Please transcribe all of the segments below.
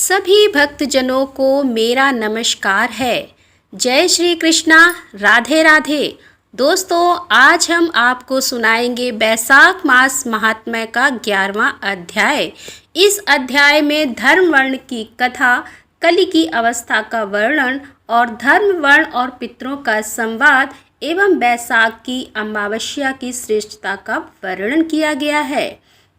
सभी भक्तजनों को मेरा नमस्कार है। जय श्री कृष्णा, राधे राधे। दोस्तों, आज हम आपको सुनाएंगे बैसाख मास महात्म्य का 11वां अध्याय। इस अध्याय में धर्म वर्ण की कथा, कलि की अवस्था का वर्णन और धर्म वर्ण और पितरों का संवाद एवं बैसाख की अमावस्या की श्रेष्ठता का वर्णन किया गया है।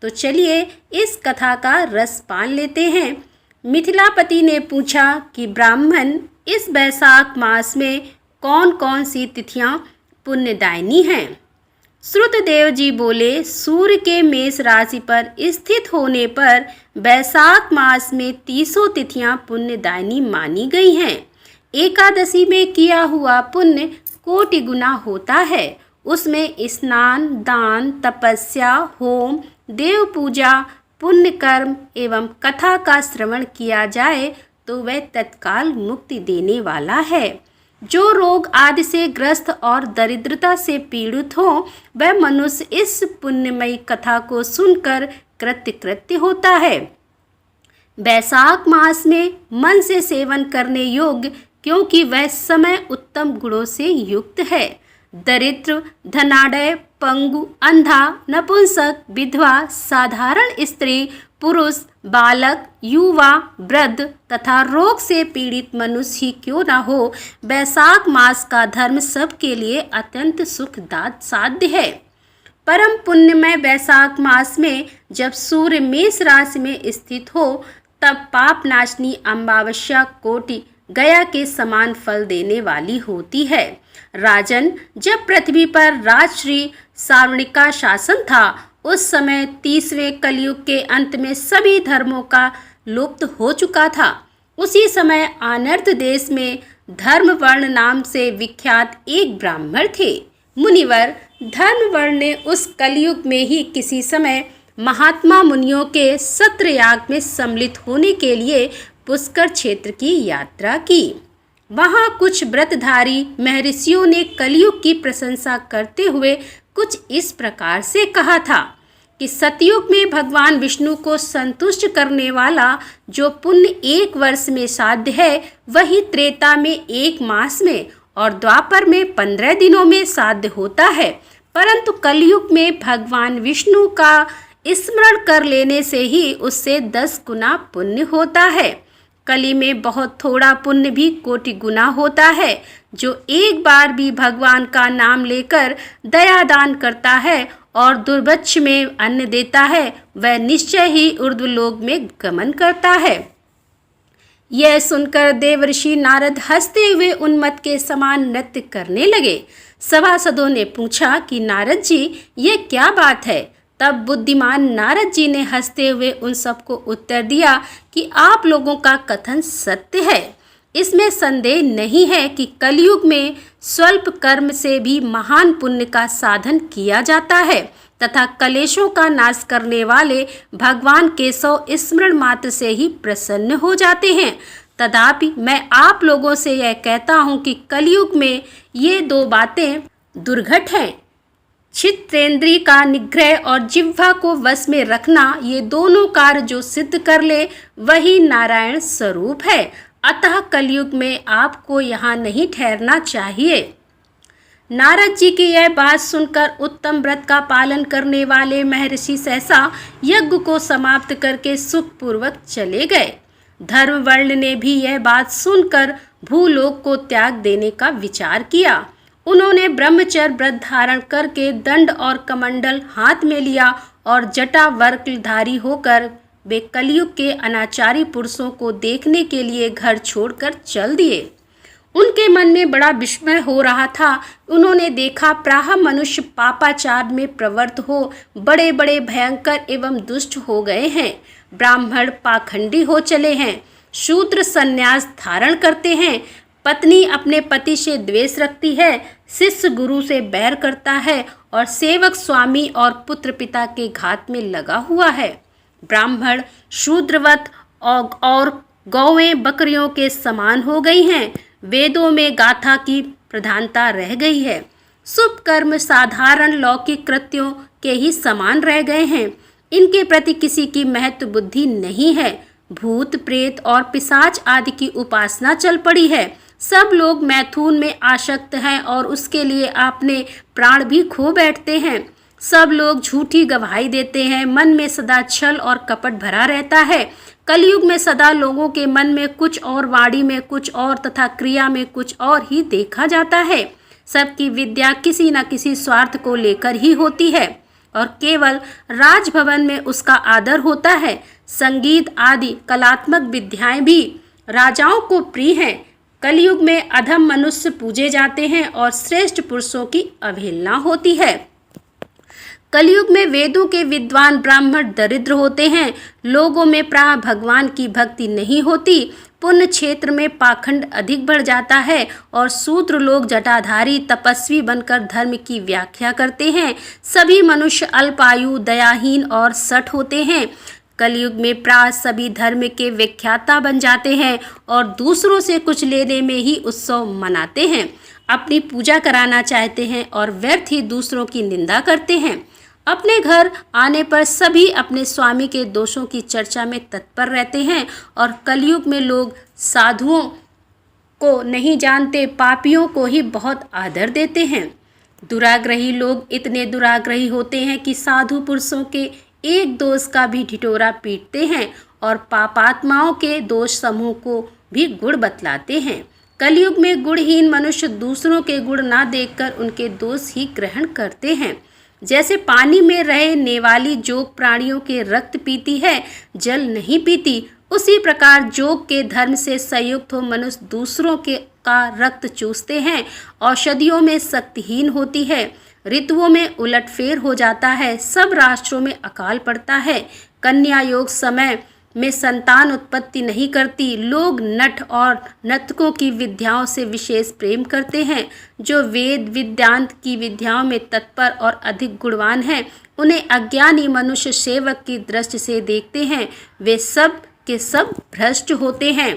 तो चलिए इस कथा का रसपान लेते हैं। मिथिलापति ने पूछा कि ब्राह्मण, इस बैसाख मास में कौन कौन सी तिथियां पुण्यदायिनी हैं? श्रुतदेव जी बोले, सूर्य के मेष राशि पर स्थित होने पर बैसाख मास में 30 तिथियां पुण्यदायिनी मानी गई हैं। एकादशी में किया हुआ पुण्य कोटि गुना होता है। उसमें स्नान, दान, तपस्या, होम, देव पूजा, पुण्य कर्म एवं कथा का श्रवण किया जाए तो वह तत्काल मुक्ति देने वाला है। जो रोग आदि से ग्रस्त और दरिद्रता से पीड़ित हो, वह मनुष्य इस पुण्यमयी कथा को सुनकर कृतकृत्य होता है। बैसाख मास में मन से सेवन करने योग्य, क्योंकि वह समय उत्तम गुणों से युक्त है। दरिद्र, धनाढ्य, पंगु, अंधा, नपुंसक, विधवा, साधारण स्त्री, पुरुष, बालक, युवा, वृद्ध तथा रोग से पीड़ित मनुष्य ही क्यों न हो, बैसाख मास का धर्म सबके लिए अत्यंत सुखदायक साध्य है। परम पुण्यमय बैसाख मास में जब सूर्य मेष राशि में स्थित हो, तब पाप नाशनी अमावस्या कोटि गया के समान फल देने वाली होती है। राजन, जब पृथ्वी पर राजश्री सावर्णिक का शासन था, उस समय 30वें कलयुग के अंत में सभी धर्मों का लुप्त हो चुका था। उसी समय आनर्त देश में धर्म वर्ण नाम से विख्यात एक ब्राह्मण थे। मुनिवर, धर्म वर्ण ने उस कलयुग में ही किसी समय महात्मा मुनियों के सत्रयाग में सम्मिलित होने के लिए पुष्कर क्षेत्र की यात्रा की। वहाँ कुछ व्रतधारी महर्षियों ने कलयुग की प्रशंसा करते हुए कुछ इस प्रकार से कहा था कि सतयुग में भगवान विष्णु को संतुष्ट करने वाला जो पुण्य 1 वर्ष में साध्य है, वही त्रेता में 1 मास में और द्वापर में 15 दिनों में साध्य होता है। परंतु कलयुग में भगवान विष्णु का स्मरण कर लेने से ही उससे 10 गुना पुण्य होता है। कली में बहुत थोड़ा पुण्य भी कोटि गुना होता है। जो एक बार भी भगवान का नाम लेकर दया दान करता है और दुर्भिक्ष में अन्न देता है, वह निश्चय ही ऊर्ध्वलोक में गमन करता है। यह सुनकर देवर्षि नारद हंसते हुए उन्मत्त के समान नृत्य करने लगे। सभासदों ने पूछा कि नारद जी, यह क्या बात है? तब बुद्धिमान नारद जी ने हंसते हुए उन सबको उत्तर दिया कि आप लोगों का कथन सत्य है। इसमें संदेह नहीं है कि कलयुग में स्वल्प कर्म से भी महान पुण्य का साधन किया जाता है तथा कलेशों का नाश करने वाले भगवान केशव स्मरण मात्र से ही प्रसन्न हो जाते हैं। तथापि मैं आप लोगों से यह कहता हूँ कि कलयुग में ये 2 बातें दुर्घट हैं। चित्तेंद्रिय का निग्रह और जिह्वा को वश में रखना, ये दोनों कार्य जो सिद्ध कर ले वही नारायण स्वरूप है। अतः कलयुग में आपको यहाँ नहीं ठहरना चाहिए। नारद जी की यह बात सुनकर उत्तम व्रत का पालन करने वाले महर्षि सहसा यज्ञ को समाप्त करके सुखपूर्वक चले गए। धर्म वर्ण ने भी यह बात सुनकर भूलोक को त्याग देने का विचार किया। उन्होंने ब्रह्मचर्य व्रत धारण करके दंड और कमंडल हाथ में लिया और जटा वर्कधारी होकर वे कलयुग के अनाचारी पुरुषों को देखने के लिए घर छोड़कर चल दिए। उनके मन में बड़ा विस्मय हो रहा था। उन्होंने देखा प्राह मनुष्य पापाचार में प्रवृत्त हो बड़े बड़े भयंकर एवं दुष्ट हो गए हैं। ब्राह्मण पाखंडी हो चले हैं, शूद्र संन्यास धारण करते हैं, पत्नी अपने पति से द्वेष रखती है, शिष्य गुरु से बैर करता है और सेवक स्वामी और पुत्र पिता के घात में लगा हुआ है। ब्राह्मण शूद्रवत और गौएं बकरियों के समान हो गई हैं। वेदों में गाथा की प्रधानता रह गई है। शुभ कर्म साधारण लौकिक कृत्यों के ही समान रह गए हैं। इनके प्रति किसी की महत्व बुद्धि नहीं है। भूत प्रेत और पिशाच आदि की उपासना चल पड़ी है। सब लोग मैथुन में आसक्त हैं और उसके लिए अपने प्राण भी खो बैठते हैं। सब लोग झूठी गवाही देते हैं। मन में सदा छल और कपट भरा रहता है। कलयुग में सदा लोगों के मन में कुछ और, वाणी में कुछ और तथा क्रिया में कुछ और ही देखा जाता है। सबकी विद्या किसी न किसी स्वार्थ को लेकर ही होती है और केवल राजभवन में उसका आदर होता है। संगीत आदि कलात्मक विद्याएं भी राजाओं को प्रिय हैं। कलयुग में अधम मनुष्य पूजे जाते हैं और श्रेष्ठ पुरुषों की अवहेलना होती है। कलयुग में वेदों के विद्वान ब्राह्मण दरिद्र होते हैं। लोगों में प्राय भगवान की भक्ति नहीं होती। पुण्य क्षेत्र में पाखंड अधिक बढ़ जाता है और शूद्र लोग जटाधारी तपस्वी बनकर धर्म की व्याख्या करते हैं। सभी मनुष्य अल्पायु, दयाहीन और सठ होते हैं। कलयुग में प्राय सभी धर्म के व्याख्याता बन जाते हैं और दूसरों से कुछ लेने में ही उत्सव मनाते हैं। अपनी पूजा कराना चाहते हैं और व्यर्थ ही दूसरों की निंदा करते हैं। अपने घर आने पर सभी अपने स्वामी के दोषों की चर्चा में तत्पर रहते हैं और कलयुग में लोग साधुओं को नहीं जानते, पापियों को ही बहुत आदर देते हैं। दुराग्रही लोग इतने दुराग्रही होते हैं कि साधु पुरुषों के एक दोष का भी ढिठोरा पीटते हैं और पापात्माओं के दोष समूह को भी गुण बतलाते हैं। कलयुग में गुणहीन मनुष्य दूसरों के गुण ना देखकर उनके दोष ही ग्रहण करते हैं। जैसे पानी में रहने वाली जोग प्राणियों के रक्त पीती है, जल नहीं पीती, उसी प्रकार जोग के धर्म से संयुक्त हो मनुष्य दूसरों के का रक्त चूसते हैं। औषधियों में शक्तिहीन होती है, ऋतुओं में उलटफेर हो जाता है, सब राष्ट्रों में अकाल पड़ता है। कन्या योग समय में संतान उत्पत्ति नहीं करती। लोग नट और नर्तकों की विद्याओं से विशेष प्रेम करते हैं। जो वेद विद्यांत की विद्याओं में तत्पर और अधिक गुणवान हैं, उन्हें अज्ञानी मनुष्य सेवक की दृष्टि से देखते हैं। वे सब के सब भ्रष्ट होते हैं।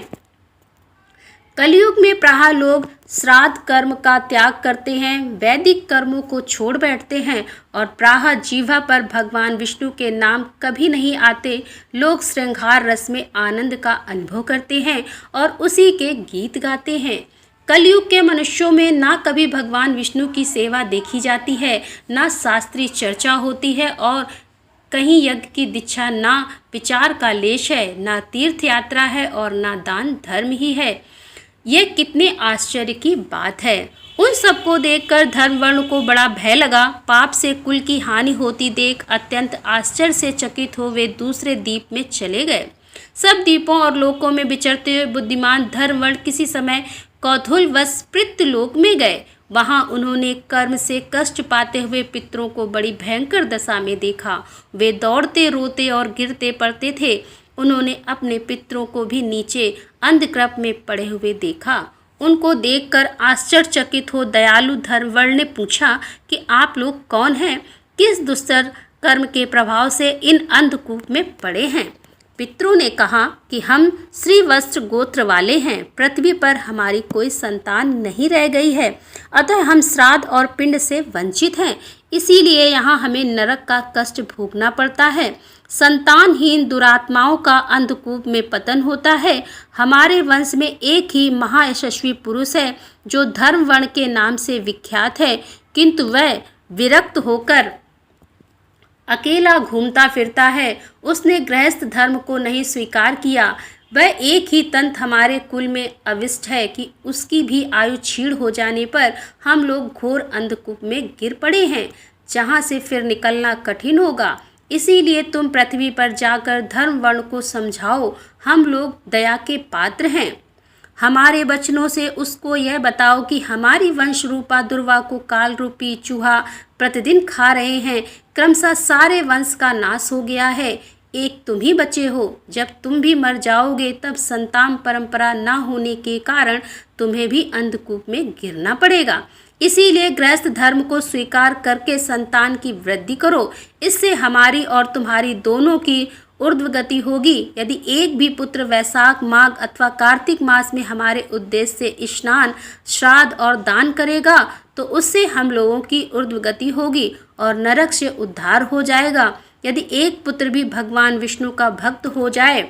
कलयुग में प्रायः लोग श्राद्ध कर्म का त्याग करते हैं, वैदिक कर्मों को छोड़ बैठते हैं और प्रायः जीवा पर भगवान विष्णु के नाम कभी नहीं आते। लोग श्रृंगार रस में आनंद का अनुभव करते हैं और उसी के गीत गाते हैं। कलयुग के मनुष्यों में ना कभी भगवान विष्णु की सेवा देखी जाती है, ना शास्त्रीय चर्चा होती है और कहीं यज्ञ की दीक्षा, ना विचार का लेश है, ना तीर्थ यात्रा है और ना दान धर्म ही है। ये कितने आश्चर्य की बात है। उन सबको देखकर धर्म वर्ण को बड़ा भय लगा। पाप से कुल की हानि होती देख अत्यंत आश्चर्य से चकित हो वे दूसरे द्वीप में चले गए। सब द्वीपों और लोकों में विचरते हुए बुद्धिमान धर्म वर्ण किसी समय कौतूहलवश पृथ्वीलोक में गए। वहां उन्होंने कर्म से कष्ट पाते हुए पितरों को बड़ी भयंकर दशा में देखा। वे दौड़ते, रोते और गिरते पड़ते थे। उन्होंने अपने पितरों को भी नीचे अंधकृप में पड़े हुए देखा। उनको देखकर आश्चर्यचकित हो दयालु धर्मवर्ण ने पूछा कि आप लोग कौन हैं? किस दुस्तर कर्म के प्रभाव से इन अंधकूप में पड़े हैं? पितरों ने कहा कि हम श्रीवत्स गोत्र वाले हैं। पृथ्वी पर हमारी कोई संतान नहीं रह गई है, अतः हम श्राद्ध और पिंड से वंचित हैं। इसीलिए यहाँ हमें नरक का कष्ट भोगना पड़ता है। संतानहीन दुरात्माओं का अंधकूप में पतन होता है। हमारे वंश में एक ही महायशस्वी पुरुष है जो धर्म वर्ण के नाम से विख्यात है, किंतु वह विरक्त होकर अकेला घूमता फिरता है। उसने गृहस्थ धर्म को नहीं स्वीकार किया। वह एक ही तंत हमारे कुल में अविष्ट है कि उसकी भी आयु क्षीण हो जाने पर हम लोग घोर अंधकूप में गिर पड़े हैं, जहाँ से फिर निकलना कठिन होगा। इसीलिए तुम पृथ्वी पर जाकर धर्म वर्ण को समझाओ। हम लोग दया के पात्र हैं। हमारे वचनों से उसको यह बताओ कि हमारी वंश रूपा दुर्वा को काल रूपी चूहा प्रतिदिन खा रहे हैं। क्रमशः सारे वंश का नाश हो गया है, एक तुम ही बचे हो। जब तुम भी मर जाओगे तब संतान परंपरा न होने के कारण तुम्हें भी अंधकूप में गिरना पड़ेगा। इसीलिए गृहस्थ धर्म को स्वीकार करके संतान की वृद्धि करो। इससे हमारी और तुम्हारी दोनों की ऊर्ध्वगति होगी। यदि एक भी पुत्र वैशाख, माघ अथवा कार्तिक मास में हमारे उद्देश्य से स्नान, श्राद्ध और दान करेगा तो उससे हम लोगों की ऊर्ध्वगति होगी और नरक से उद्धार हो जाएगा। यदि एक पुत्र भी भगवान विष्णु का भक्त हो जाए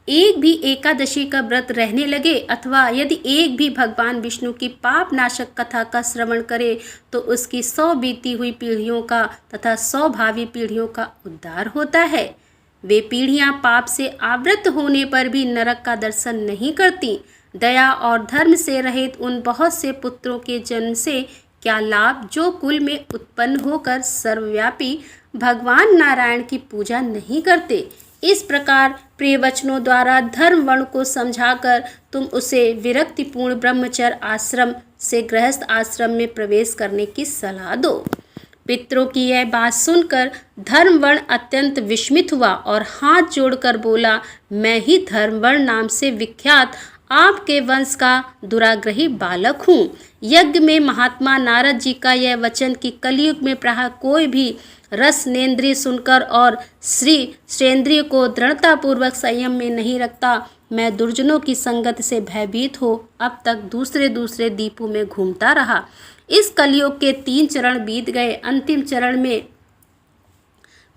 एक भी एकादशी का व्रत रहने लगे अथवा यदि एक भी भगवान विष्णु की पाप नाशक कथा का श्रवण करे तो उसकी 100 बीती हुई पीढ़ियों का तथा 100 भावी पीढ़ियों का उद्धार होता है। वे पीढ़ियां पाप से आवृत होने पर भी नरक का दर्शन नहीं करती। दया और धर्म से रहित उन बहुत से पुत्रों के जन्म से क्या लाभ जो कुल में उत्पन्न होकर सर्वव्यापी भगवान नारायण की पूजा नहीं करते। इस प्रकार प्रिय वचनों द्वारा धर्म वर्ण को समझाकर तुम उसे विरक्तिपूर्ण ब्रह्मचर्य आश्रम से गृहस्थ आश्रम में प्रवेश करने की सलाह दो। पितरों की यह बात सुनकर धर्मवर्ण अत्यंत विस्मित हुआ और हाथ जोड़कर बोला, मैं ही धर्मवर्ण नाम से विख्यात आपके वंश का दुराग्रही बालक हूँ। यज्ञ में महात्मा नारद जी का यह वचन कि कलयुग में प्रायः कोई भी रसनेन्द्रिय सुनकर और श्री श्रेंद्रिय को दृढ़तापूर्वक संयम में नहीं रखता, मैं दुर्जनों की संगत से भयभीत हो अब तक दूसरे दूसरे द्वीपों में घूमता रहा। इस कलयुग के 3 चरण बीत गए। अंतिम चरण में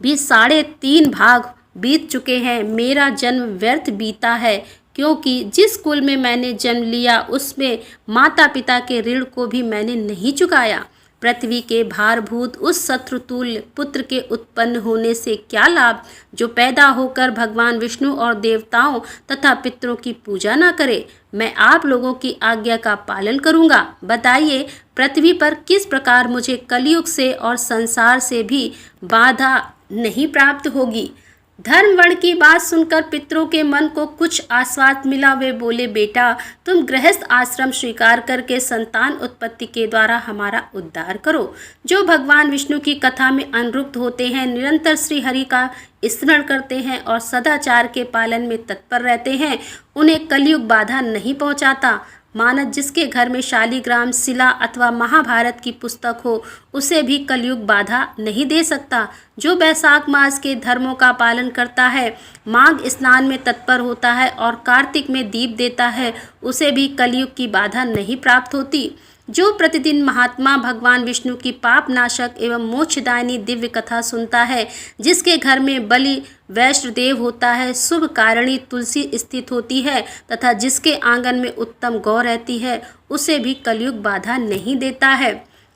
भी 3.5 भाग बीत चुके हैं। मेरा जन्म व्यर्थ बीता है, क्योंकि जिस कुल में मैंने जन्म लिया उसमें माता पिता के ऋण को भी मैंने नहीं चुकाया। पृथ्वी के भारभूत उस शत्रुतुल्य पुत्र के उत्पन्न होने से क्या लाभ जो पैदा होकर भगवान विष्णु और देवताओं तथा पितरों की पूजा न करे। मैं आप लोगों की आज्ञा का पालन करूंगा। बताइए, पृथ्वी पर किस प्रकार मुझे कलयुग से और संसार से भी बाधा नहीं प्राप्त होगी। धर्मवर्ण की बात सुनकर पितरों के मन को कुछ आश्वास मिला। वे बोले, बेटा तुम गृहस्थ आश्रम स्वीकार करके संतान उत्पत्ति के द्वारा हमारा उद्धार करो। जो भगवान विष्णु की कथा में अनुरक्त होते हैं, निरंतर श्री हरि का स्मरण करते हैं और सदाचार के पालन में तत्पर रहते हैं, उन्हें कलयुग बाधा नहीं पहुंचाता। मानव जिसके घर में शालिग्राम शिला अथवा महाभारत की पुस्तक हो उसे भी कलयुग बाधा नहीं दे सकता। जो बैसाख मास के धर्मों का पालन करता है, माघ स्नान में तत्पर होता है और कार्तिक में दीप देता है, उसे भी कलयुग की बाधा नहीं प्राप्त होती। जो प्रतिदिन महात्मा भगवान विष्णु की पाप नाशक एवं मोक्षदायिनी दिव्य कथा सुनता है, जिसके घर में बलि वैष्णदेव होता है, शुभ कारिणी तुलसी स्थित होती है तथा जिसके आंगन में उत्तम गौ रहती है, उसे भी कलयुग बाधा नहीं देता है।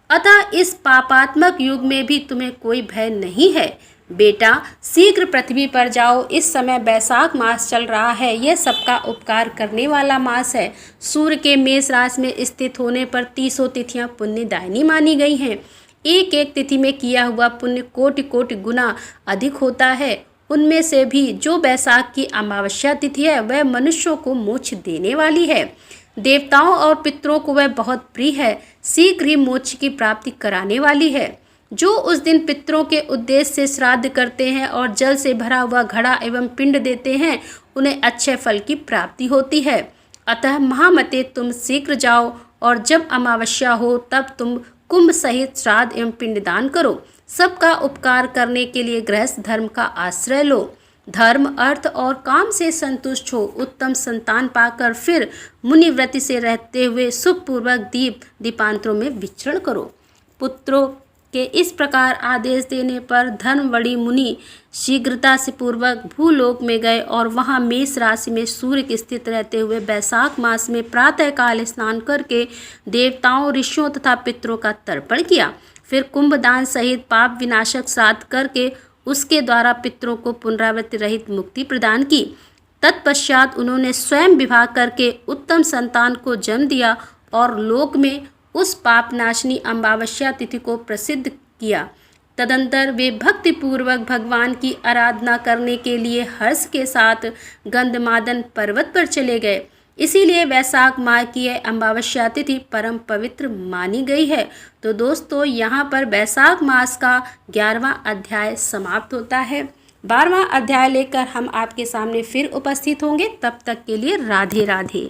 अतः इस पापात्मक युग में भी तुम्हें कोई भय नहीं है। बेटा शीघ्र पृथ्वी पर जाओ। इस समय बैसाख मास चल रहा है। यह सबका उपकार करने वाला मास है। सूर्य के मेष राशि में स्थित होने पर 30 तिथियां पुण्यदायिनी मानी गई हैं। एक एक तिथि में किया हुआ पुण्य कोटि कोटि गुना अधिक होता है। उनमें से भी जो बैसाख की अमावस्या तिथि है वह मनुष्यों को मोक्ष देने वाली है। देवताओं और पितरों को वह बहुत प्रिय है, शीघ्र ही मोक्ष की प्राप्ति कराने वाली है। जो उस दिन पितरों के उद्देश्य से श्राद्ध करते हैं और जल से भरा हुआ घड़ा एवं पिंड देते हैं, उन्हें अच्छे फल की प्राप्ति होती है। अतः महामते तुम शीघ्र जाओ और जब अमावस्या हो तब तुम कुंभ सहित श्राद्ध एवं पिंडदान करो। सबका उपकार करने के लिए गृहस्थ धर्म का आश्रय लो। धर्म अर्थ और काम से संतुष्ट हो, उत्तम संतान पाकर फिर मुनिव्रति से रहते हुए सुखपूर्वक दीपांतरों में विचरण करो। पुत्रों के इस प्रकार आदेश देने पर धर्मवड़ी मुनि शीघ्रता से पूर्वक भूलोक में गए और वहां मेष राशि में सूर्य के स्थित रहते हुए बैसाख मास में प्रातःकाल स्नान करके देवताओं ऋषियों तथा पितरों का तर्पण किया। फिर कुंभदान सहित पाप विनाशक श्राद्ध करके उसके द्वारा पितरों को पुनरावृत्ति रहित मुक्ति प्रदान की। तत्पश्चात उन्होंने स्वयं विवाह करके उत्तम संतान को जन्म दिया और लोक में उस पापनाशनी अमावस्या तिथि को प्रसिद्ध किया। तदंतर वे भक्तिपूर्वक भगवान की आराधना करने के लिए हर्ष के साथ गंधमादन पर्वत पर चले गए। इसीलिए वैशाख माह की यह अमावस्या तिथि परम पवित्र मानी गई है। तो दोस्तों, यहाँ पर वैशाख मास का 11वां अध्याय समाप्त होता है। 12वां अध्याय लेकर हम आपके सामने फिर उपस्थित होंगे। तब तक के लिए राधे राधे।